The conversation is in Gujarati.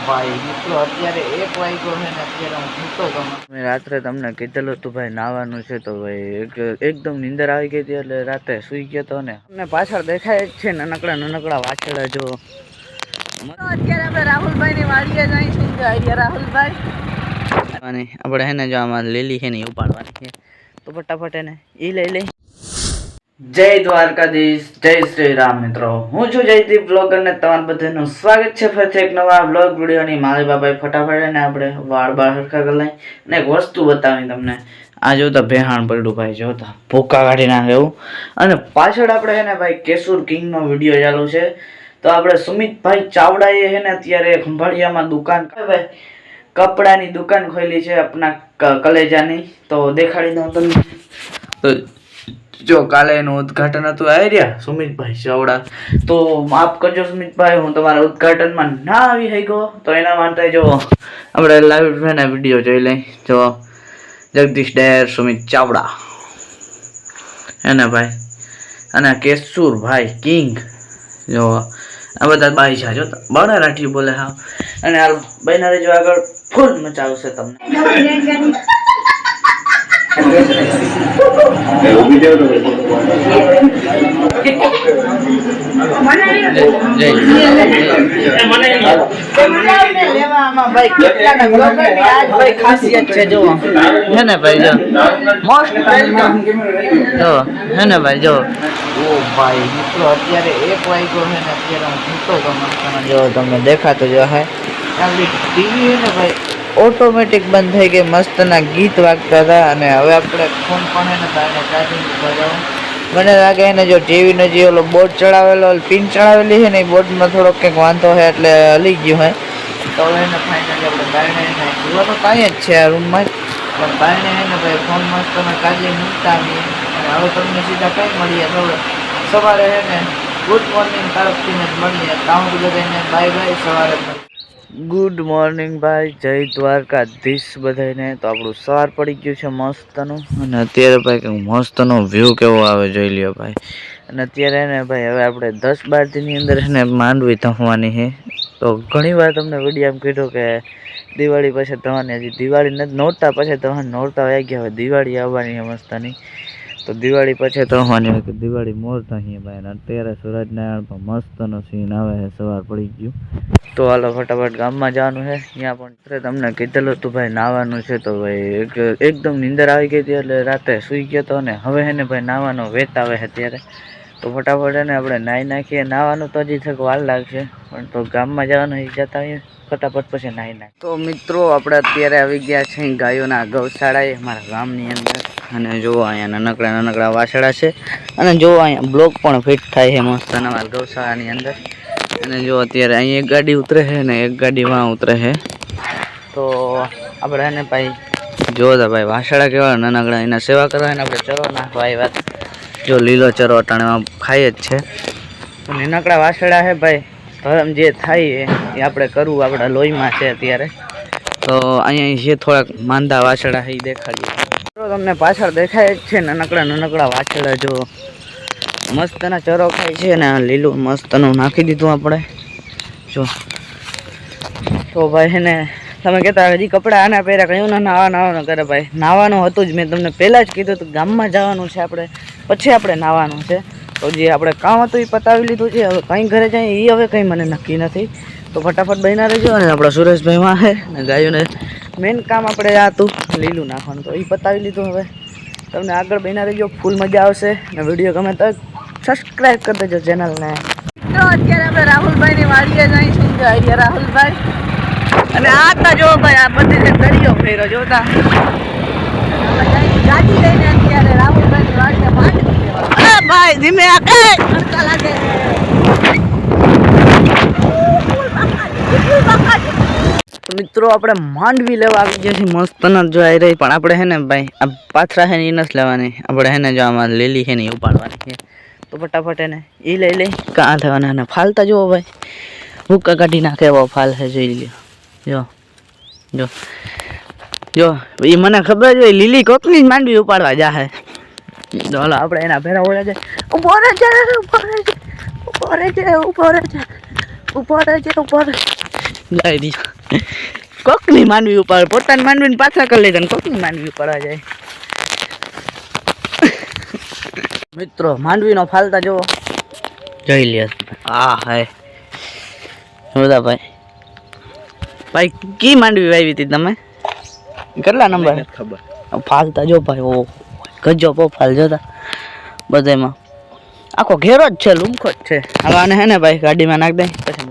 ભાઈ મિત્રો અત્યારે 1 વાગ્યો છે ને અત્યારે હું સૂતો હતો. મેં રાત્રે તમને કીધેલું હતું ભાઈ નાવાનું છે તો ભાઈ એકદમ નીંદર આવી ગઈ હતી એટલે રાતે સૂઈ ગયો હતો ને અમને પાછળ દેખાય જ છે નાનકડા વાછડા જો. અત્યારે આપણે રાહુલભાઈ ની વાડીએ જઈશું. રાહુલભાઈ આપણે હે ને જો આમાં લીલી છે ને ઉપાડવાની છે તો ફટાફટ એને એ લઈ. જય દ્વારકાધીશ, જય શ્રી રામ મિત્રો. હું છું જયદીપ બ્લોગર ને તમારા બધાનું સ્વાગત છે ફરીથી એક નવા બ્લોગ વિડીયોની. મારી બાબાએ ફટાફટ ને આપણે વાળ હરખા કરી લઈ ને એક વસ્તુ બતાવી તમને. આ જોતા ભેહાણ પડ્યું ભાઈ, જોતા ભૂકા કાઢી નાખે એવું. અને પાછળ આપણે હે ને ભાઈ કેસુર કિંગ નો વિડીયો ચાલુ છે. તો આપણે સુમિતભાઈ ચાવડાએ હે ને અત્યારે ખંભાળિયામાં દુકાન ભાઈ કપડાની દુકાન ખોલી છે આપના કલેજાની. તો દેખાડી દઉં તમને. તો જો કાલે એનું ઉદ્ઘાટન હતું આવી રહ્યા સુમિતભાઈ ચાવડા. તો માફ કરજો સુમિતભાઈ, હું તમારા ઉદ્ઘાટનમાં ના આવી શક્યો. તો એના માટે જો આપણે લાઈવ વિડીયો જોઈ લઈ. જો જગદીશ ડેર સુમિત ચાવડા એને ભાઈ અને કેશુરભાઈ કિંગ જો આ બધા બાઈ છે. જો બને રાઠી બોલે હા. અને હાલ બહેના જો આગળ ફૂલ મચાવશે તમને. ખાસિયત છે જો હે ને ભાઈ, જો મોસ્ટ વેલકમ જો હે ને ભાઈ. જો ઓ ભાઈ મિત્રો અત્યારે 1 વાગ્યો છે ને અત્યારે હું સૂતો હતો મસ્ત. જો તમને દેખાતો જો હે આપણી ટીવી હે ને ભાઈ ઓટોમેટિક બંધ થઈ ગઈ. મસ્તના ગીત વાગતા હતા. અને હવે આપણે ફોન પણ એને તારે ચાર્જિંગ ઉપર જાઉં. મને લાગે એને જો ટીવીનો જે ઓલો બોર્ડ ચડાવેલો પિન ચડાવેલી છે ને એ બોર્ડમાં થોડોક કંઈક વાંધો છે એટલે હલી ગયું હોય. તો હવે એને ફાઇનલી આપણે બારણે એને જોવાનું કાંઈ જ છે આ રૂમમાં જ. પણ બારણે એને ભાઈ ફોન મસ્તના ચાર્જિંગ મૂકતા આવીએ. અને હવે તમને સીધા કંઈ મળીએ થોડું સવારે છે ને ગુડ મોર્નિંગ તરફથી જ મળીએ. ત્યાં સુધી બધાને બાય બાય. સવારે ગુડ મોર્નિંગ ભાઈ, જય દ્વારકાધીશ બધાને. તો આપણું સવાર પડી ગયું છે મસ્તનું. અને અત્યારે ભાઈ કંઈક મસ્તનો વ્યૂ કેવો આવે જોઈ લ્યો ભાઈ. અને અત્યારે ને ભાઈ હવે આપણે 10-12 દિનની અંદર છે ને માંડવી ધમવાની છે. તો ઘણી વાર તમને વિડીયો કીધું કે દિવાળી પછી ધવાની, હજી દિવાળી નથી નોરતા પછી ધવાની. નોરતા વાઈ ગયા હવે દિવાળી આવવાની છે મસ્તની. તો દિવાળી પછી ધવાની હોય તો દિવાળી મોર થઈએ ભાઈ. અને અત્યારે સૂરજનારાયણ પણ મસ્તનો સીન આવે છે. સવાર પડી ગયું તો હાલો ફટાફટ ગામમાં જવાનું છે. ત્યાં પણ તમને કીધેલું હતું ભાઈ નાવાનું છે તો ભાઈ એકદમ નીંદર આવી ગઈ હતી એટલે રાતે સૂઈ ગયો હતો. ને હવે હે ને ભાઈ નાવાનો વેત આવે છે અત્યારે. તો ફટાફટ એને આપણે નાહી નાખીએ. નાવાનું તો હજી થોડુંક વાર લાગશે પણ તો ગામમાં જવાનું એ જતા આવીએ ફટાફટ પછી નાહી નાખીએ. તો મિત્રો આપણે અત્યારે આવી ગયા છે ગાયોના ગૌશાળાએ અમારા ગામની અંદર. અને જુઓ અહીંયા નાનકડા વાછડા છે. અને જુઓ અહીંયા બ્લોક પણ ફિટ થાય છે મસ્ત નવા ગૌશાળાની અંદર. અને જો અત્યારે અહીં એક ગાડી ઉતરે છે ને એક ગાડી વાં ઉતરે છે. તો આપણે એને ભાઈ જોતા ભાઈ વાછડા કેવા નાનકડા એના સેવા કરવા ને આપણે ચરો નાખવા આવ્યા. જો લીલો ચરો અટાણમાં ખાય જ છે. તો નાનકડા વાછડા છે ભાઈ, ધર્મ જે થાય એ આપણે કરવું આપણા લોહીમાં છે અત્યારે. તો અહીંયા જે થોડાક માંદા વાછડા છે એ દેખાડીએ. તમને પાછળ દેખાય જ છે નાનકડા વાછડા. જો મસ્તના ચરો ખાય છે ને લીલું મસ્તનું નાખી દીધું આપણે. જો તો ભાઈ છે ને તમે કહેતા હજી કપડાં આના પહેર્યા કયું ના નાવાનું કરે ભાઈ. નાવાનું હતું જ, મેં તમને પહેલાં જ કીધું હતું ગામમાં જવાનું છે આપણે, પછી આપણે નાવાનું છે. તો જે આપણે કામ હતું એ પતાવી લીધું છે. હવે કંઈ ઘરે જાય એ હવે કંઈ મને નક્કી નથી. તો ફટાફટ બહીના રહેજો. અને આપણા સુરેશભાઈમાં છે ને ગાયોને મેઇન કામ આપણે આ હતું લીલું નાખવાનું, તો એ પતાવી લીધું. હવે તમને આગળ બહીના રહેજો, ફૂલ મજા આવશે. અને વિડીયો ગમે તો સબસ્ક્રાઈબ કરી દેજો ચેનલને. તો અત્યારે આપણે રાહુલભાઈની વાડીએ જઈશું. રાહુલભાઈ અને આ તો જો ભાઈ આ બધી દરિયો ફેરો જોતા ગાડી લઈને અત્યારે રાહુલભાઈની વાડીએ માંડવી ભાઈ ધીમે તડકા લાગે. મિત્રો આપણે માંડવી લેવા આવી ગયા છીએ મસ્તના જો આવી રહી. પણ આપણે હે ને ભાઈ આ પાથરા છે ને એ નથી લેવાની. આપણે હે ને જો આમાં લીલી છે ને એ ઉપાડવાની છે. તો ફટાફટ એને એ લઈ કાં થવાના. અને ફાલતા જુઓ ભાઈ ભૂકા કાઢી નાખે એવો ફાલ છે જોઈ લ્યો. જો જો જો એ મને ખબર જ હોય લીલી કોકની જ માંડવી ઉપાડવા જાહે. ચાલો આપણે એના ભેરા ઓળે જાય. ઉભો રહે છે. લાવી દીધો. કોકની માંડવી ઉપર પોતાની માંડવીને પાછા કરી લેતા ને કોકની માંડવી ઉપર આ જાય. મિત્રો માંડવીનો ફાલતા જુઓ જોઈ લે. હા હાય બધા ભાઈ કી માંડવી વાવી હતી તમે? કેટલા નંબર ખબર? ફાલતા જો ભાઈ. ઓ ગજો ફાલ જોતા બધામાં આખો ઘેરો જ છે, લૂમખો જ છે. હવે આને હે ને ભાઈ ગાડીમાં નાખ દે પછી